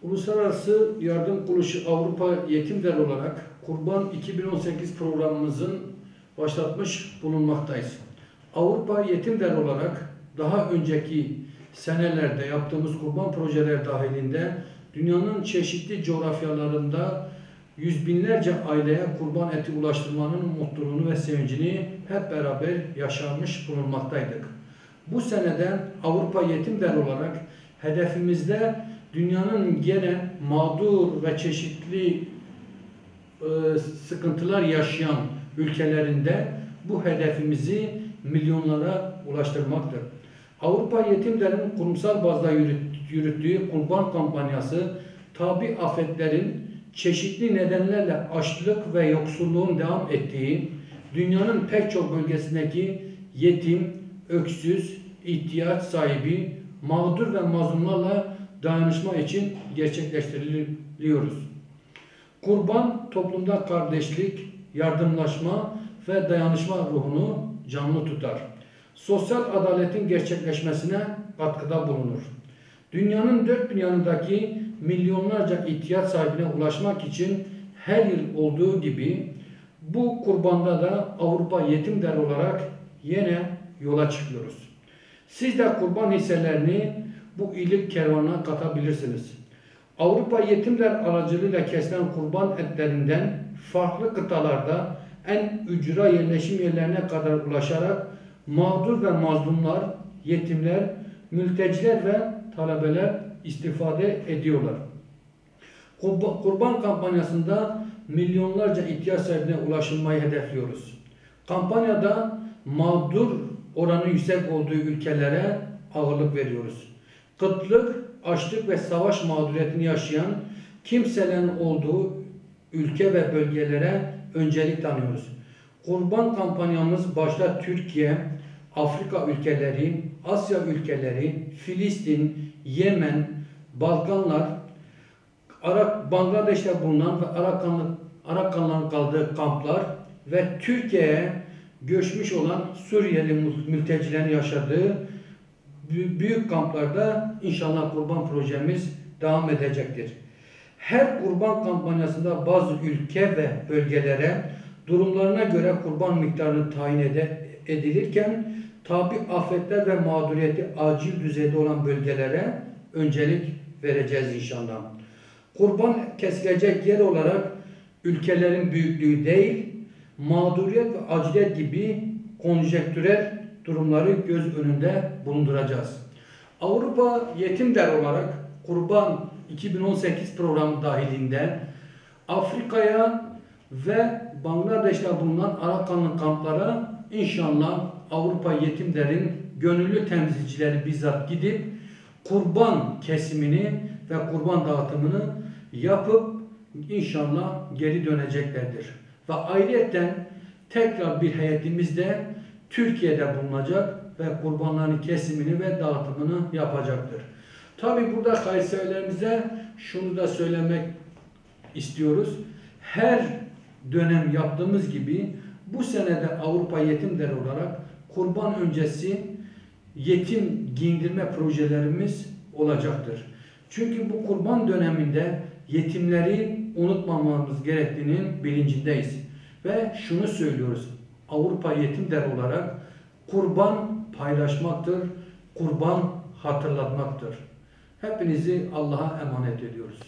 Uluslararası Yardım Kuruluşu Avrupa Yetim Derneği olarak Kurban 2018 programımızın başlatmış bulunmaktayız. Avrupa Yetim Derneği olarak daha önceki senelerde yaptığımız kurban projeler dahilinde dünyanın çeşitli coğrafyalarında yüz binlerce aileye kurban eti ulaştırmanın mutluluğunu ve sevincini hep beraber yaşamış bulunmaktaydık. Bu seneden Avrupa Yetim Derneği olarak hedefimizde dünyanın gene mağdur ve çeşitli sıkıntılar yaşayan ülkelerinde bu hedefimizi milyonlara ulaştırmaktır. Avrupa Yetim Derneği'nin kurumsal bazda yürüttüğü kurban kampanyası, tabi afetlerin çeşitli nedenlerle açlık ve yoksulluğun devam ettiği dünyanın pek çok bölgesindeki yetim, öksüz, ihtiyaç sahibi, mağdur ve mazlumlarla dayanışma için gerçekleştiriliyoruz. Kurban toplumda kardeşlik, yardımlaşma ve dayanışma ruhunu canlı tutar. Sosyal adaletin gerçekleşmesine katkıda bulunur. Dünyanın dört bir yanındaki milyonlarca ihtiyaç sahibine ulaşmak için her yıl olduğu gibi bu kurbanda da Avrupa Yetim Derneği olarak yine yola çıkıyoruz. Siz de kurban hisselerini bu iyilik kervanına katabilirsiniz. Avrupa Yetim Derneği aracılığıyla kesilen kurban etlerinden farklı kıtalarda en ücra yerleşim yerlerine kadar ulaşarak mağdur ve mazlumlar, yetimler, mülteciler ve talebeler istifade ediyorlar. Kurban kampanyasında milyonlarca ihtiyaç sahibine ulaşılmayı hedefliyoruz. Kampanyada mağdur oranı yüksek olduğu ülkelere ağırlık veriyoruz. Kıtlık, açlık ve savaş mağduriyetini yaşayan kimselerin olduğu ülke ve bölgelere öncelik tanıyoruz. Kurban kampanyamız başta Türkiye, Afrika ülkeleri, Asya ülkeleri, Filistin, Yemen, Balkanlar, Bangladeş'te bulunan ve Arakanların kaldığı kamplar ve Türkiye'ye göçmüş olan Suriyeli mültecilerin yaşadığı büyük kamplarda inşallah kurban projemiz devam edecektir. Her kurban kampanyasında bazı ülke ve bölgelere durumlarına göre kurban miktarını tayin edilirken tabi afetler ve mağduriyeti acil düzeyde olan bölgelere öncelik vereceğiz inşallah. Kurban kesilecek yer olarak ülkelerin büyüklüğü değil, mağduriyet ve aciliyet gibi konjektürel durumları göz önünde bulunduracağız. Avrupa Yetim Derneği olarak Kurban 2018 programı dahilinde Afrika'ya ve Bangladeş'te bulunan Arakanlı kamplara inşallah Avrupa Yetim Derneği'nin gönüllü temsilcileri bizzat gidip kurban kesimini ve kurban dağıtımını yapıp inşallah geri döneceklerdir. Ve ayrıca tekrar bir heyetimiz de Türkiye'de bulunacak ve kurbanların kesimini ve dağıtımını yapacaktır. Tabi burada hayırseverlerimize şunu da söylemek istiyoruz. Her dönem yaptığımız gibi bu senede Avrupa Yetim Derneği olarak kurban öncesi yetim giyindirme projelerimiz olacaktır. Çünkü bu kurban döneminde yetimleri unutmamamız gerektiğinin bilincindeyiz. Ve şunu söylüyoruz. Avrupa Yetim Derneği olarak kurban paylaşmaktır, kurban hatırlatmaktır. Hepinizi Allah'a emanet ediyoruz.